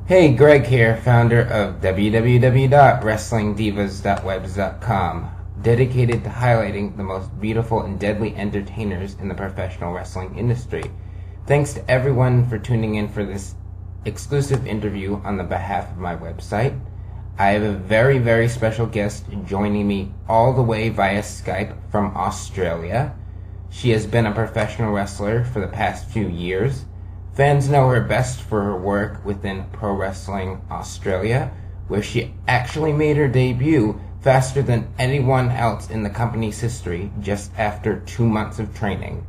Hey, Greg here, founder of www.wrestlingdivaz.webs.com, dedicated to highlighting the most beautiful and deadly entertainers in the professional wrestling industry. Thanks to everyone for tuning in for this exclusive interview on the behalf of my website. I have a very, very special guest joining me all the way via Skype from Australia. She has been a professional wrestler for the past few years. Fans know her best for her work within Pro Wrestling Australia, where she actually made her debut faster than anyone else in the company's history just after 2 months of training.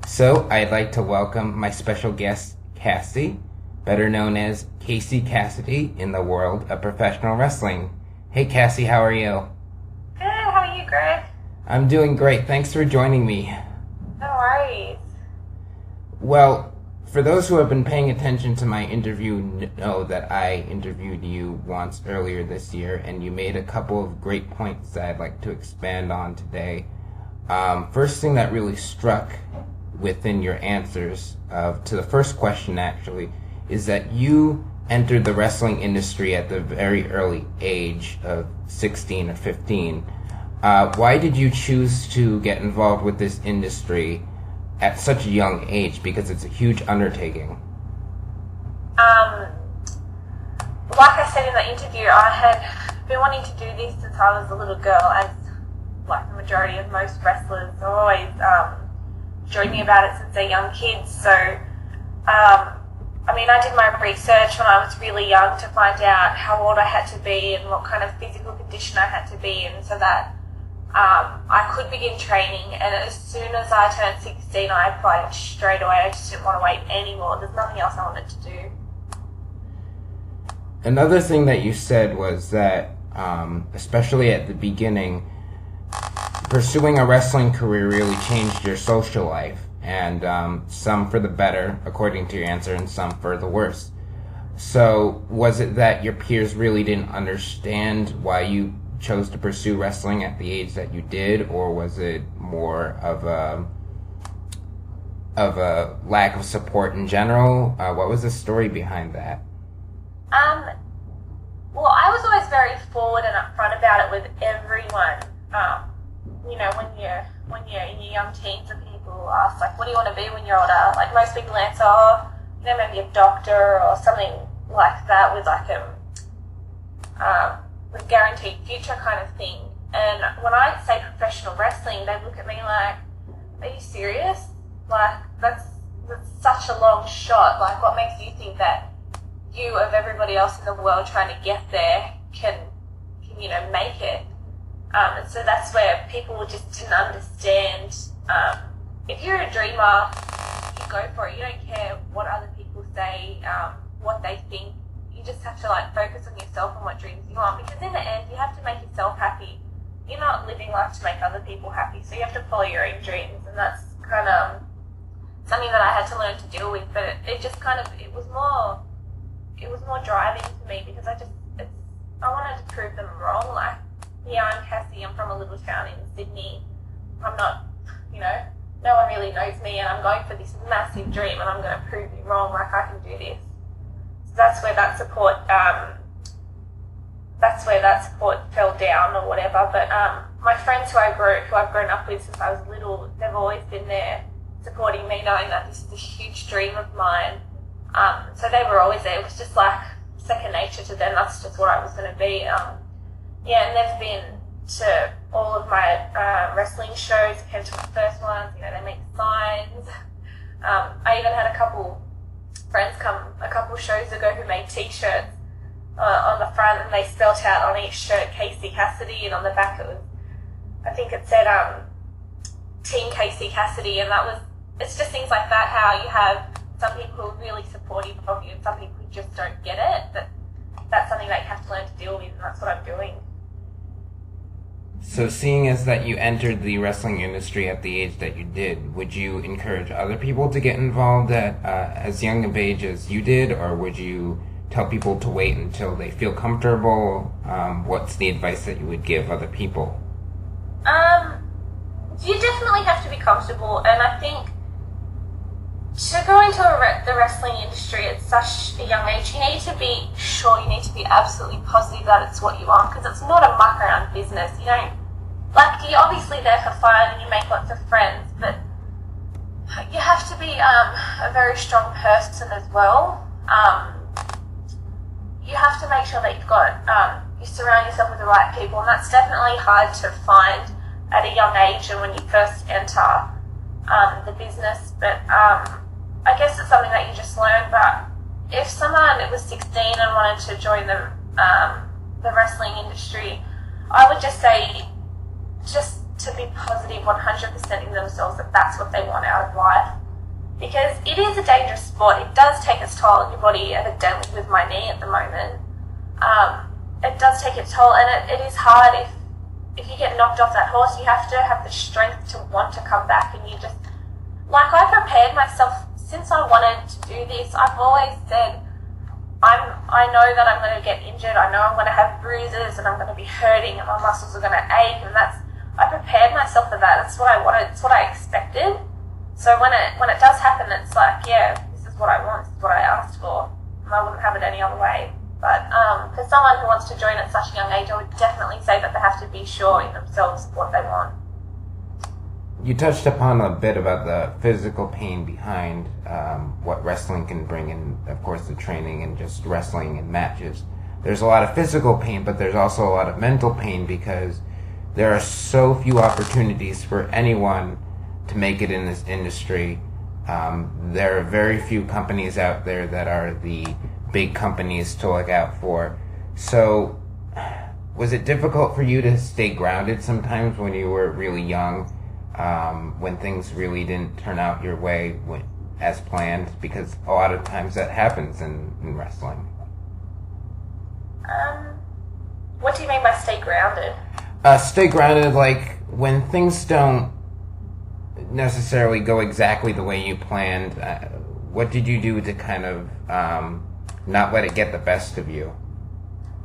So I'd like to welcome my special guest, Cassie, better known as Cassidy in the world of professional wrestling. Hey Cassie, how are you? Good, how are you, Greg? I'm doing great, thanks for joining me. No worries. Well, for those who have been paying attention to my interview know that I interviewed you once earlier this year, and you made a couple of great points that I'd like to expand on today. First thing that really struck within your answers to the first question, actually, is that you entered the wrestling industry at the very early age of 16 or 15. Why did you choose to get involved with this industry at such a young age, because it's a huge undertaking? Like I said in the interview, I had been wanting to do this since I was a little girl, as like the majority of most wrestlers are always joking about it since they're young kids. So, I did my research when I was really young to find out how old I had to be and what kind of physical condition I had to be in, so that I could begin training. And as soon as I turned 16, I applied straight away. I just didn't want to wait anymore. There's nothing else I wanted to do. Another thing that you said was that, especially at the beginning, pursuing a wrestling career really changed your social life, and some for the better, according to your answer, and some for the worse. So, was it that your peers really didn't understand why you chose to pursue wrestling at the age that you did, or was it more of a lack of support in general? What was the story behind that? Well, I was always very forward and upfront about it with everyone. When you're in your young teens and people ask, like, what do you want to be when you're older? Like, most people answer, maybe a doctor or something like that, with like with guaranteed future kind of thing. And when I say professional wrestling, they look at me like, are you serious? Like, that's such a long shot. Like, what makes you think that you, of everybody else in the world trying to get there, can make it? And so that's where people just didn't understand. If you're a dreamer, you go for it. You don't care what other people say, what they think. You just have to focus on yourself and what dreams you want, because in the end you have to make yourself happy. You're not living life to make other people happy, so you have to follow your own dreams, and that's kind of something that I had to learn to deal with. But it was more driving for me, because I wanted to prove them wrong. Like, yeah, I'm Cassie, I'm from a little town in Sydney, I'm not, no one really knows me, and I'm going for this massive dream, and I'm going to prove you wrong, like, I can do this. That's where that support fell down or whatever. But my friends who I've grown up with since I was little, they've always been there supporting me, knowing that this is a huge dream of mine. So they were always there. It was just like second nature to them. That's just what I was going to be. And they've been to all of my wrestling shows. Came to my first ones. They make signs. I even had a couple friends come a couple shows ago who made t-shirts on the front, and they spelt out on each shirt Cassidy, and on the back I think it said Team Cassidy, and it's just things like that, how you have some people who are really supportive of you and some people who just don't get it. That's something that you have to learn to deal with, and that's what I'm doing. So, seeing as that you entered the wrestling industry at the age that you did, would you encourage other people to get involved at as young of age as you did, or would you tell people to wait until they feel comfortable? What's the advice that you would give other people? You definitely have to be comfortable, and I think to go into the wrestling industry at such a young age, you need to be sure, you need to be absolutely positive that it's what you want, because it's not a muck around business. You don't, like, you're obviously there for fun and you make lots of friends, but you have to be a very strong person as well. You have to make sure that you surround yourself with the right people, and that's definitely hard to find at a young age and when you first enter the business. But I guess it's something that you just learn. But if someone was 16 and wanted to join the wrestling industry, I would just say just to be positive 100% in themselves, that that's what they want out of life. Because it is a dangerous sport. It does take its toll on your body, evidently with my knee at the moment. It does take its toll, and it is hard if you get knocked off that horse. You have to have the strength to want to come back, and you just, like, I prepared myself since I wanted to do this. I've always said, I know that I'm going to get injured, I know I'm going to have bruises, and I'm going to be hurting, and my muscles are going to ache, and I prepared myself for that. That's what I wanted, it's what I expected. So when it does happen, it's like, yeah, this is what I want, this is what I asked for, and I wouldn't have it any other way. But for someone who wants to join at such a young age, I would definitely say that they have to be sure in themselves what they want. You touched upon a bit about the physical pain behind what wrestling can bring, and of course the training and just wrestling and matches. There's a lot of physical pain, but there's also a lot of mental pain, because there are so few opportunities for anyone to make it in this industry. There are very few companies out there that are the big companies to look out for. So was it difficult for you to stay grounded sometimes when you were really young, when things really didn't turn out your way as planned? Because a lot of times that happens in wrestling. What do you mean by stay grounded? Stay grounded, like when things don't necessarily go exactly the way you planned. What did you do to kind of not let it get the best of you?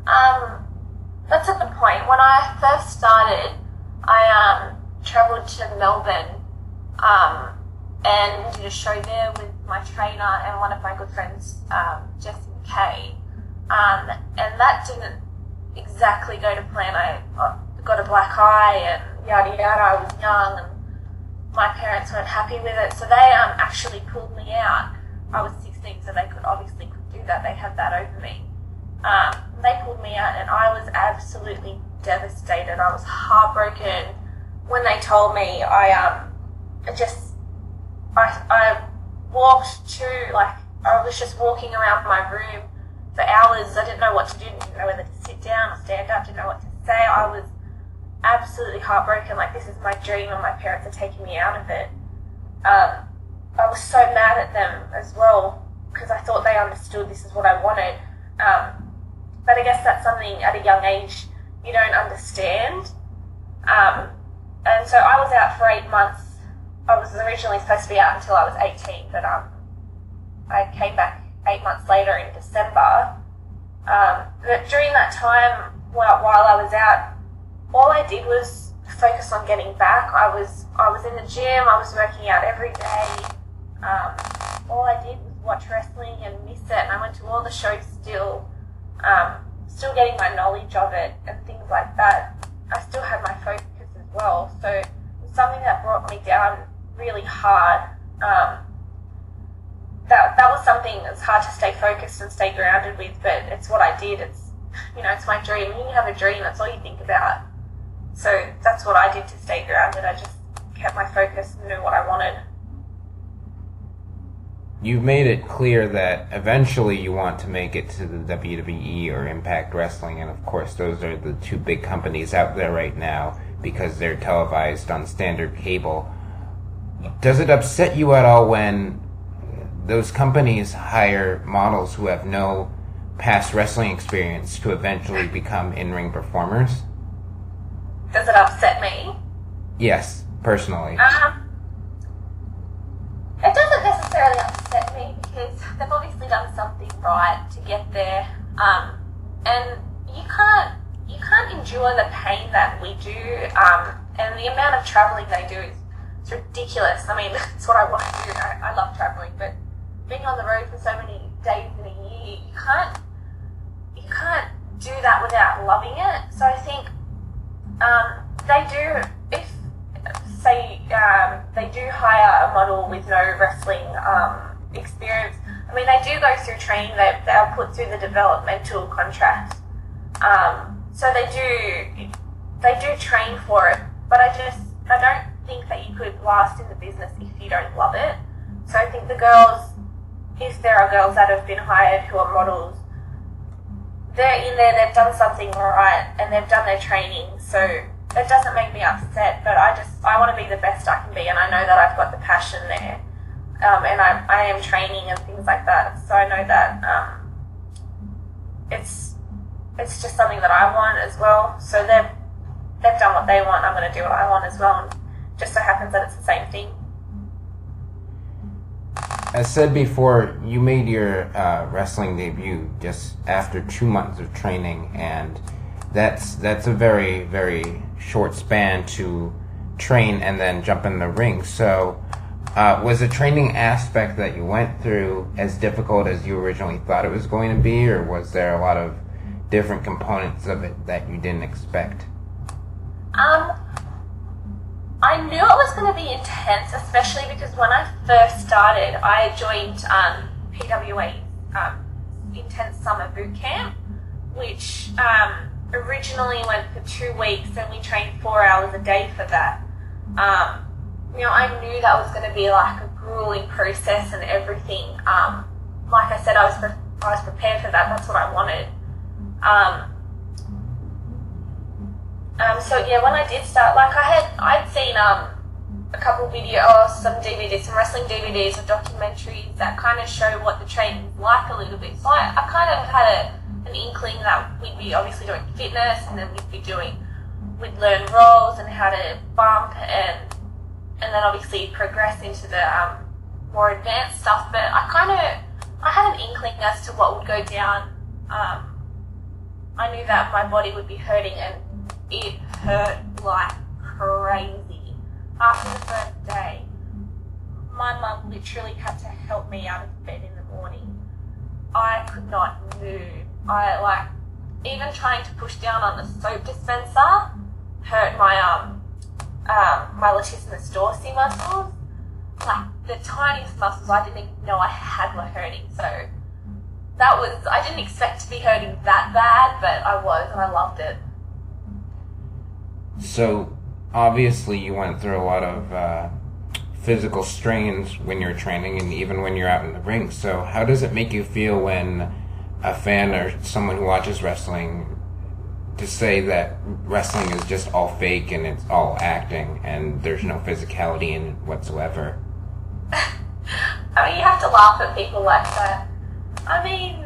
That's a good point. When I first started, I travelled to Melbourne and did a show there with my trainer and one of my good friends, Jess and Kay. And that didn't exactly go to plan. I got a black eye and yada yada. I was young and my parents weren't happy with it, so they actually pulled me out. I was 16, so they could do that. They had that over me. They pulled me out, and I was absolutely devastated. I was heartbroken when they told me. I walked to, like, I was just walking around my room for hours. I didn't know what to do. Didn't know whether to sit down or stand up. Didn't know what to say. I was absolutely heartbroken, like this is my dream and my parents are taking me out of it. I was so mad at them as well, because I thought they understood this is what I wanted. But I guess that's something at a young age you don't understand. And so I was out for 8 months. I was originally supposed to be out until I was 18, but I came back 8 months later in December. But during that time, while I was out, all I did was focus on getting back. I was in the gym, I was working out every day. All I did was watch wrestling and miss it, and I went to all the shows still getting my knowledge of it and things like that. I still had my focus as well, so it was something that brought me down really hard. That was something that's hard to stay focused and stay grounded with, but it's what I did. It's my dream. When you have a dream, that's all you think about. So that's what I did to stay grounded. I just kept my focus and knew what I wanted. You've made it clear that eventually you want to make it to the WWE or Impact Wrestling, and of course those are the two big companies out there right now because they're televised on standard cable. Does it upset you at all when those companies hire models who have no past wrestling experience to eventually become in-ring performers? Does it upset me? Yes, personally. It doesn't necessarily upset me because they've obviously done something right to get there, and you can't endure the pain that we do, and the amount of travelling they do is It's ridiculous. I mean, it's what I want to do. I love traveling, but being on the road for so many days in a year, you can't do that without loving it. So I think they do, if say they do hire a model with no wrestling experience. I mean, they do go through training. They'll put through the developmental contract. So they do train for it. But I don't think that you could last in the business if you don't love it. So I think the girls, if there are girls that have been hired who are models, they're in there, they've done something right, and they've done their training. So it doesn't make me upset, but I want to be the best I can be, and I know that I've got the passion there. And I am training and things like that. So I know that it's just something that I want as well. So they've done what they want. I'm going to do what I want as well. And just so happens that it's the same thing. As said before, you made your wrestling debut just after 2 months of training, and that's a very, very short span to train and then jump in the ring. So was the training aspect that you went through as difficult as you originally thought it was going to be, or was there a lot of different components of it that you didn't expect? I knew it was going to be intense, especially because when I first started, I joined PWA's Intense Summer Boot Camp, which originally went for 2 weeks, and we trained 4 hours a day for that. I knew that was going to be like a grueling process and everything. Like I said, I was prepared for that. That's what I wanted. So yeah, when I did start, like I'd seen a couple videos, some DVDs, some wrestling DVDs or documentaries that kind of show what the training's like a little bit. So I kind of had an inkling that we'd be obviously doing fitness, and then we'd learn roles and how to bump, and then obviously progress into the more advanced stuff. But I had an inkling as to what would go down. I knew that my body would be hurting, and it hurt like crazy. After the first day, my mum literally had to help me out of bed in the morning. I could not move. Even trying to push down on the soap dispenser hurt my my latissimus dorsi muscles. Like the tiniest muscles I didn't even know I had were hurting. So I didn't expect to be hurting that bad, but I was, and I loved it. So, obviously you went through a lot of physical strains when you're training and even when you're out in the ring. So, how does it make you feel when a fan or someone who watches wrestling to say that wrestling is just all fake and it's all acting and there's no physicality in it whatsoever? I mean, you have to laugh at people like that. I mean,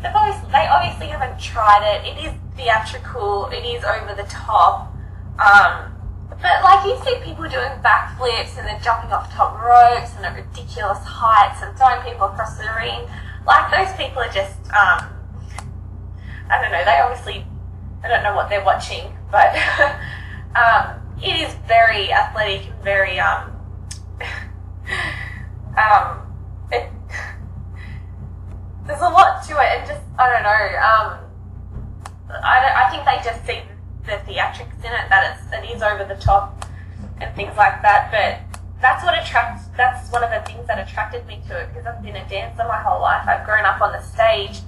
they obviously haven't tried it. It is theatrical. It is over the top. But like you see people doing backflips and they're jumping off top ropes and at ridiculous heights and throwing people across the ring. Like those people are just, I don't know. I don't know what they're watching, but it is very athletic and very there's a lot to it, and just I don't know. I think they just see the theatrics in it, that it is over the top and things like that. But that's one of the things that attracted me to it, because I've been a dancer my whole life. I've grown up on the stage.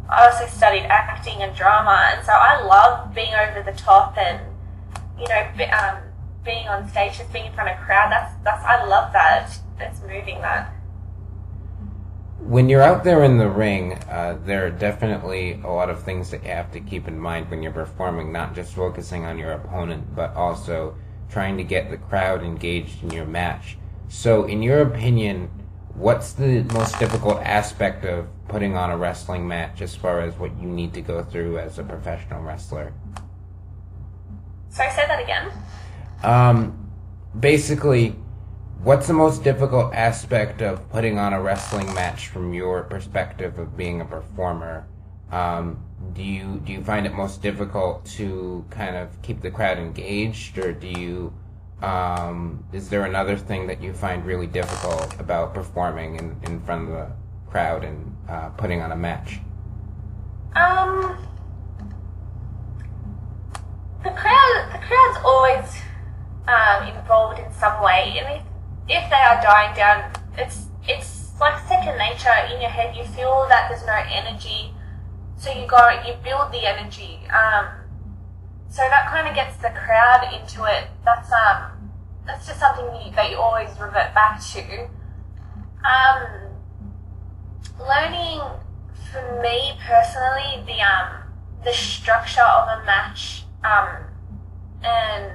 I also studied acting and drama, and so I love being over the top and being on stage, just being in front of a crowd. I love that. It's moving that. When you're out there in the ring, there are definitely a lot of things that you have to keep in mind when you're performing, not just focusing on your opponent, but also trying to get the crowd engaged in your match. So, in your opinion, what's the most difficult aspect of putting on a wrestling match as far as what you need to go through as a professional wrestler? Sorry, say that again. Basically, what's the most difficult aspect of putting on a wrestling match from your perspective of being a performer? Do you find it most difficult to kind of keep the crowd engaged, or do you Is there another thing that you find really difficult about performing in front of the crowd and putting on a match? The crowd's always involved in some way, and if they are dying down, it's like second nature in your head. You feel that there's no energy, so you build the energy. So that kind of gets the crowd into it. That's just something that you always revert back to. Learning for me personally the structure of a match and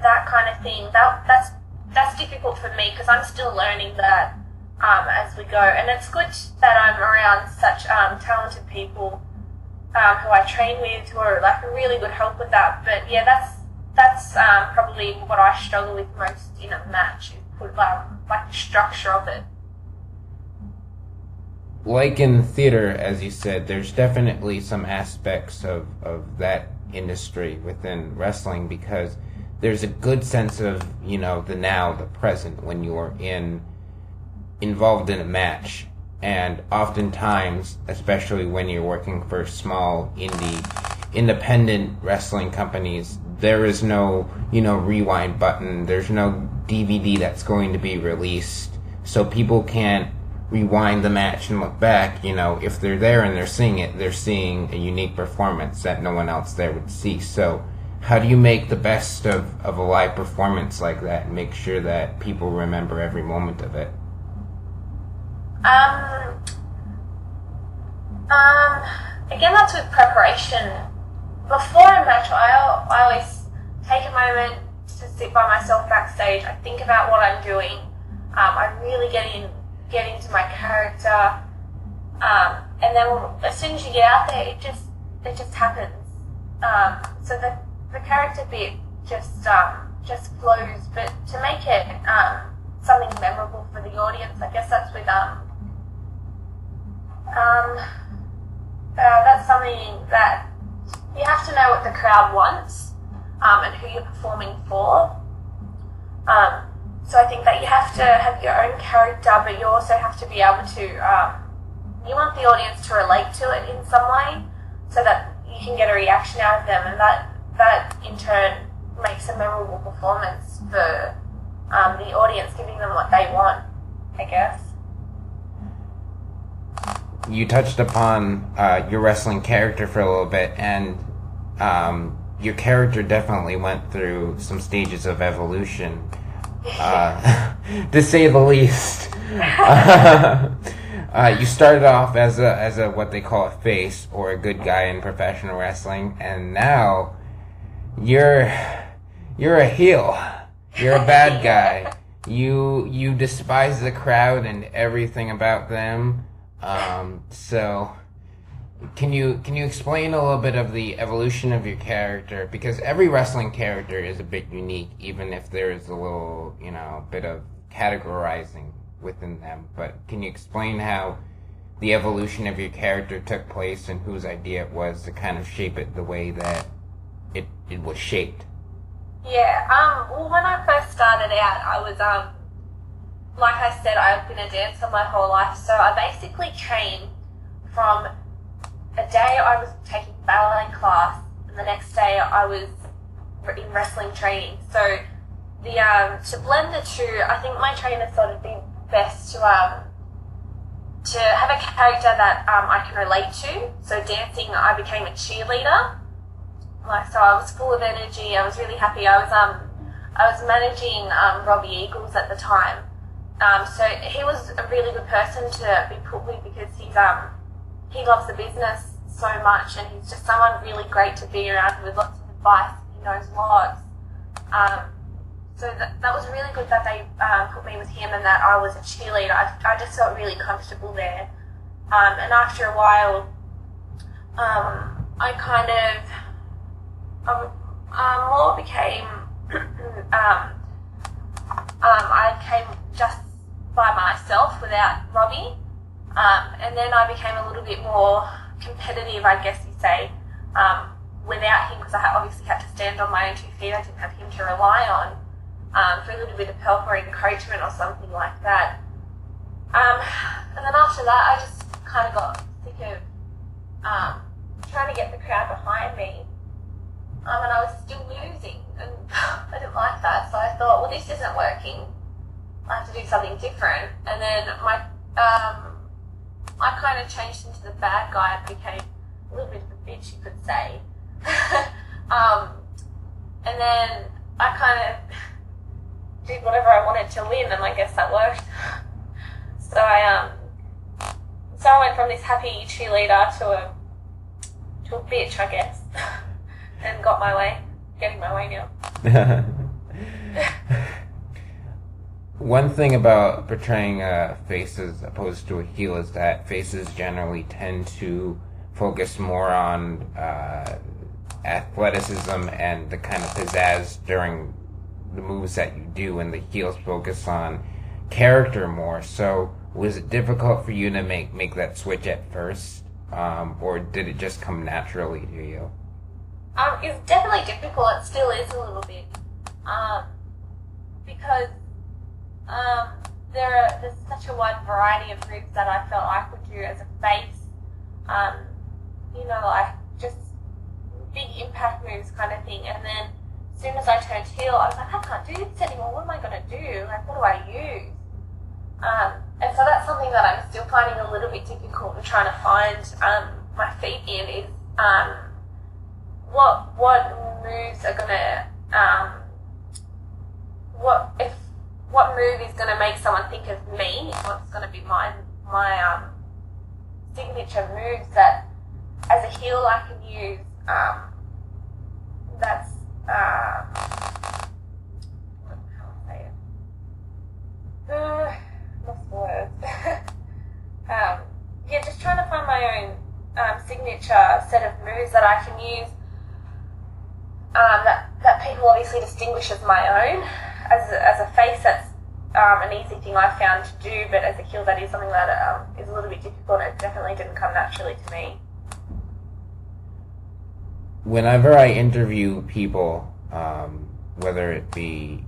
that kind of thing. That's difficult for me because I'm still learning that as we go. And it's good that I'm around such talented people who I train with, who are like a really good help with that. But yeah, that's probably what I struggle with most in a match, is put like the structure of it. Like in theater, as you said, there's definitely some aspects of that industry within wrestling, because there's a good sense of, the now, the present, when you're involved in a match. And oftentimes, especially when you're working for small independent wrestling companies, there is no, rewind button. There's no DVD that's going to be released. So people can't rewind the match and look back. If they're there and they're seeing it, they're seeing a unique performance that no one else there would see. So how do you make the best of a live performance like that and make sure that people remember every moment of it? Again, that's with preparation. Before a match, I always take a moment to sit by myself backstage. I think about what I'm doing. I really get into my character. And then as soon as you get out there, it just happens. So the character bit just flows. But to make it something memorable for the audience, I guess that's with that's something that you have to know what the crowd wants and who you're performing for. So I think that you have to have your own character, but you also have to be able to, you want the audience to relate to it in some way so that you can get a reaction out of them, and that in turn makes a memorable performance for the audience, giving them what they want, I guess. You touched upon your wrestling character for a little bit, and your character definitely went through some stages of evolution, to say the least. You started off as a what they call a face, or a good guy in professional wrestling, and now you're a heel. You're a bad guy. You despise the crowd and everything about them. So can you explain a little bit of the evolution of your character? Because every wrestling character is a bit unique, even if there is a little, bit of categorizing within them. But can you explain how the evolution of your character took place and whose idea it was to kind of shape it the way that it was shaped? Yeah, well, when I first started out, I was, like I said, I've been a dancer my whole life, so I basically came from a day I was taking ballet class, and the next day I was in wrestling training. So to blend the two, I think my trainer thought it'd be best to have a character that I can relate to. So dancing, I became a cheerleader. So I was full of energy. I was really happy. I was managing Robbie Eagles at the time. So he was a really good person to be put with, because he loves the business so much, and he's just someone really great to be around with lots of advice. He knows lots. So that was really good that they put me with him and that I was a cheerleader. I just felt really comfortable there. And after a while, I kind of more became, I came just by myself without Robbie, and then I became a little bit more competitive, I guess you say, without him, because I obviously had to stand on my own 2 feet. I didn't have him to rely on. for a little bit of help or encouragement or something like that. And then after that, I just kind of got sick of trying to get the crowd behind me. And I was still losing, and I didn't like that. So I thought, well, this isn't working. I have to do something different. And then I kind of changed into the bad guy and became a little bit of a bitch, you could say. And then I kind of did whatever I wanted to win, and I guess that worked. So I went from this happy cheerleader to a bitch, I guess, and got my way, getting my way now. One thing about portraying a face as opposed to a heel is that faces generally tend to focus more on athleticism and the kind of pizzazz during the moves that you do, and the heels focus on character more. So was it difficult for you to make that switch at first, or did it just come naturally to you? It's definitely difficult. It still is a little bit, because there's such a wide variety of moves that I felt I could do as a face. Like just big impact moves kind of thing. And then as soon as I turned heel, I was like, I can't do this anymore. What am I going to do? Like, what do I use? And so that's something that I'm still finding a little bit difficult and trying to find my feet in is what moves are going to what move is going to make someone think of me? What's going to be my signature moves that as a heel I can use? That's how do I say it? Lost words. Just trying to find my own signature set of moves that I can use. That people obviously distinguish as my own. As a face, that's an easy thing I found to do, but as a heel, that is something that is a little bit difficult. It definitely didn't come naturally to me. Whenever I interview people, whether it be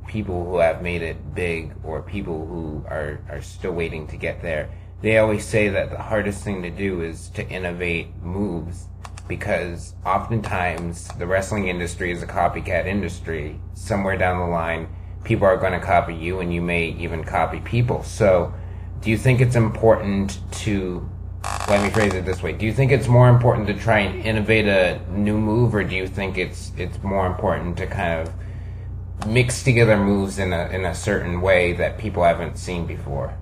people who have made it big or people who are still waiting to get there, they always say that the hardest thing to do is to innovate moves, because oftentimes the wrestling industry is a copycat industry. Somewhere down the line, people are going to copy you, and you may even copy people. So do you think it's important to, let me phrase it this way, do you think it's more important to try and innovate a new move, or do you think it's more important to kind of mix together moves in a certain way that people haven't seen before?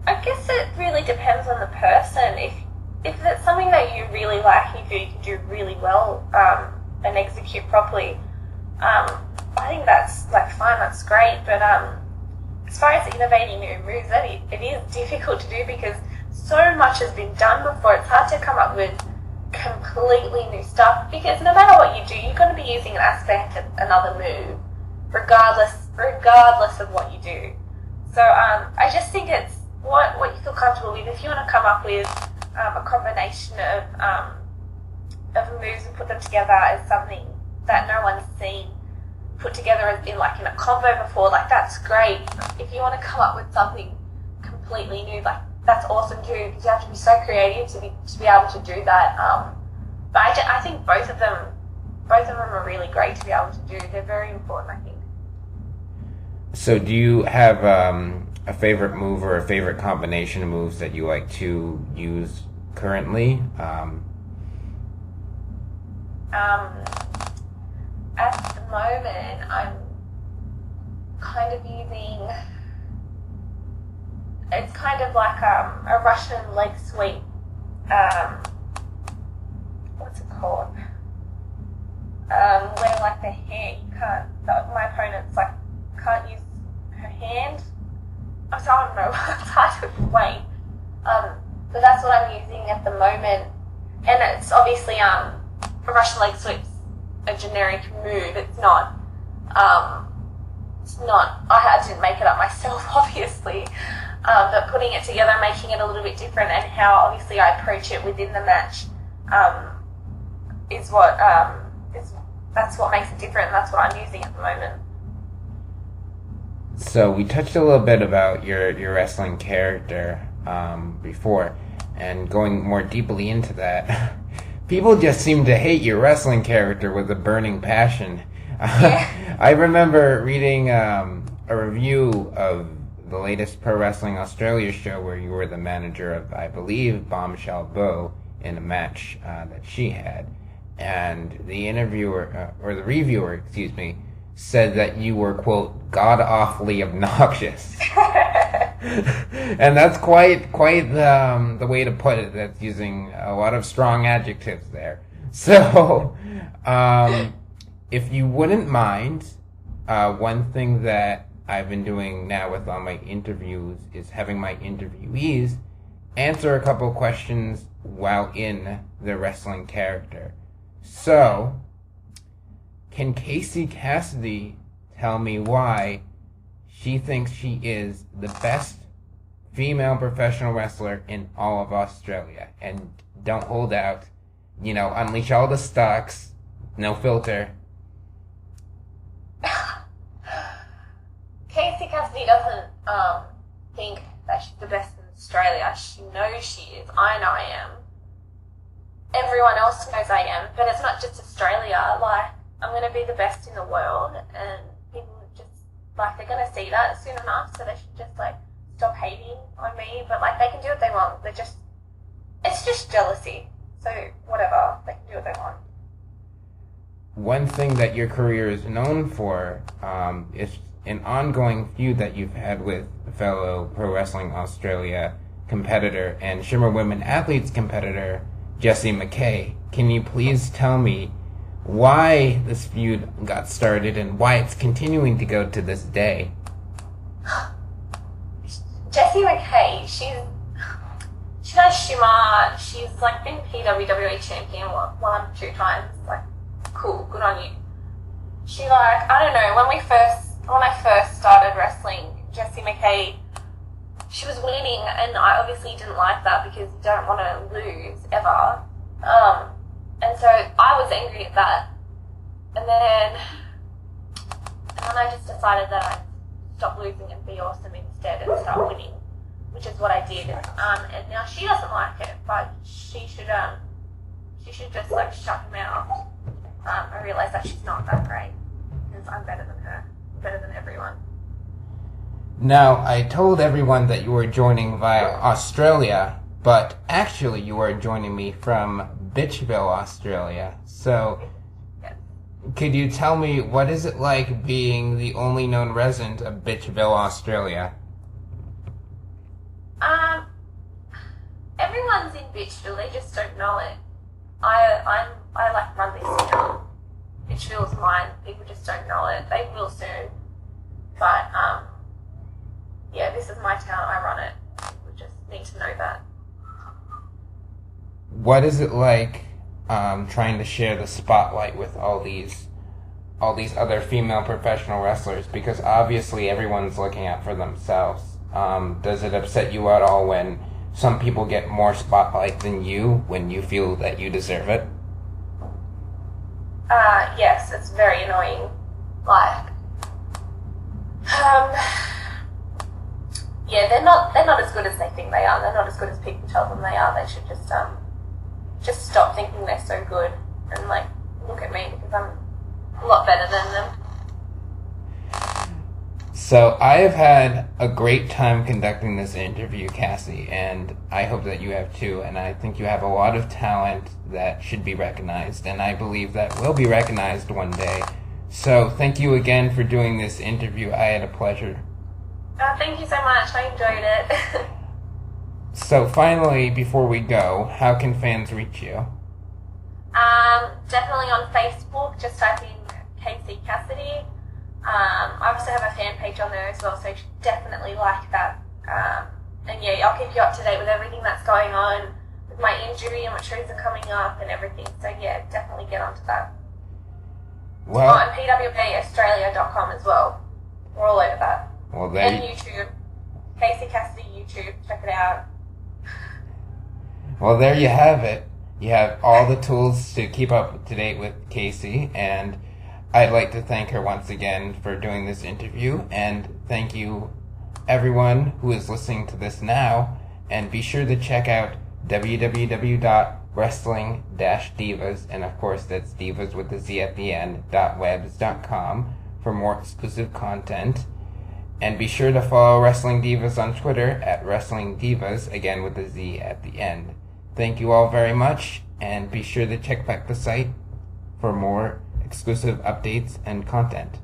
I guess it really depends on the person. If it's something that you really like, you can do really well and execute properly, I think that's fine, that's great. But as far as innovating new moves, it is difficult to do because so much has been done before. It's hard to come up with completely new stuff, because no matter what you do, you're going to be using an aspect of another move, regardless of what you do. So I just think it's what you feel comfortable with. If you want to come up with a combination of moves and put them together as something that no one's seen put together in a combo before, that's great. If you want to come up with something completely new, that's awesome too, because you have to be so creative to be able to do that. But I think both of them are really great to be able to do. They're very important, I think. So do you have a favorite move or a favorite combination of moves that you like to use currently? At the moment, I'm kind of using, it's kind of like a Russian leg sweep. What's it called? Where the hand, my opponent's can't use her hand. So I don't know, it's hard to explain. But that's what I'm using at the moment. And it's obviously, a Russian leg sweep's a generic move. It's not, I didn't make it up myself, obviously. But putting it together, making it a little bit different, and how obviously I approach it within the match, is what that's what makes it different. That's what I'm using at the moment. So we touched a little bit about your wrestling character before, and going more deeply into that, people just seem to hate your wrestling character with a burning passion. Yeah. I remember reading a review of the latest Pro Wrestling Australia show where you were the manager of, I believe, Bombshell Bo in a match that she had. And the interviewer, or the reviewer, excuse me, said that you were, quote, god-awfully obnoxious. And that's quite the way to put it. That's using a lot of strong adjectives there. So, if you wouldn't mind, one thing that I've been doing now with all my interviews is having my interviewees answer a couple questions while in the wrestling character. So, can Cassie Cassidy tell me why she thinks she is the best female professional wrestler in all of Australia? And don't hold out. Unleash all the stocks. No filter. Cassie Cassidy doesn't think that she's the best in Australia. She knows she is. I know I am. Everyone else knows I am. But it's not just Australia. Like, I'm going to be the best in the world, and people just, they're going to see that soon enough, so they should just, stop hating on me. But, they can do what they want. It's just jealousy. So, whatever. They can do what they want. One thing that your career is known for is an ongoing feud that you've had with fellow Pro Wrestling Australia competitor and Shimmer Women Athletes competitor, Jessie McKay. Can you please tell me why this feud got started and why it's continuing to go to this day? Jessie McKay, she does Shimmer. She's been PWWE champion one, two times. Cool, good on you. She I don't know, when I first started wrestling, Jessie McKay, she was winning, and I obviously didn't like that because you don't want to lose ever. And so I was angry at that. And then I just decided that I'd stop losing and be awesome instead and start winning, which is what I did. And now she doesn't like it, but she should just shut her mouth. I realise that she's not that great because I'm better than her, better than everyone. Now, I told everyone that you were joining via Australia, but actually you are joining me from Bitchville, Australia. So, yes. Could you tell me what is it like being the only known resident of Bitchville, Australia? Everyone's in Bitchville, they just don't know it. I run this town. Bitchville's mine. People just don't know it. They will soon. But yeah, this is my town. I run it. We just need to know that. What is it like trying to share the spotlight with all these other female professional wrestlers? Because obviously everyone's looking out for themselves. Does it upset you at all when some people get more spotlight than you when you feel that you deserve it? Yes, it's very annoying. Yeah, they're not as good as they think they are. They're not as good as people tell them they are. They should just stop thinking they're so good and look at me because I'm a lot better than them. So I have had a great time conducting this interview, Cassie, and I hope that you have too. And I think you have a lot of talent that should be recognized, and I believe that will be recognized one day. So thank you again for doing this interview. I had a pleasure. Thank you so much. I enjoyed it. So finally, before we go, how can fans reach you? Definitely on Facebook. Just type in Cassie Cassidy. I also have a fan page on there as well, so you should definitely like that. And yeah, I'll keep you up to date with everything that's going on with my injury and what shows are coming up and everything. So yeah, definitely get onto that. Well, and pwaaustralia.com as well. We're all over that. Well, and YouTube. Cassie Cassidy YouTube. Check it out. Well, there you have it. You have all the tools to keep up to date with Cassie, and I'd like to thank her once again for doing this interview, and thank you everyone who is listening to this now, and be sure to check out www.wrestling-divaz, and of course that's divas with the Z at the end, .webs.com for more exclusive content. And be sure to follow Wrestling Divaz on Twitter at Wrestling Divaz, again with the Z at the end. Thank you all very much, and be sure to check back the site for more exclusive updates and content.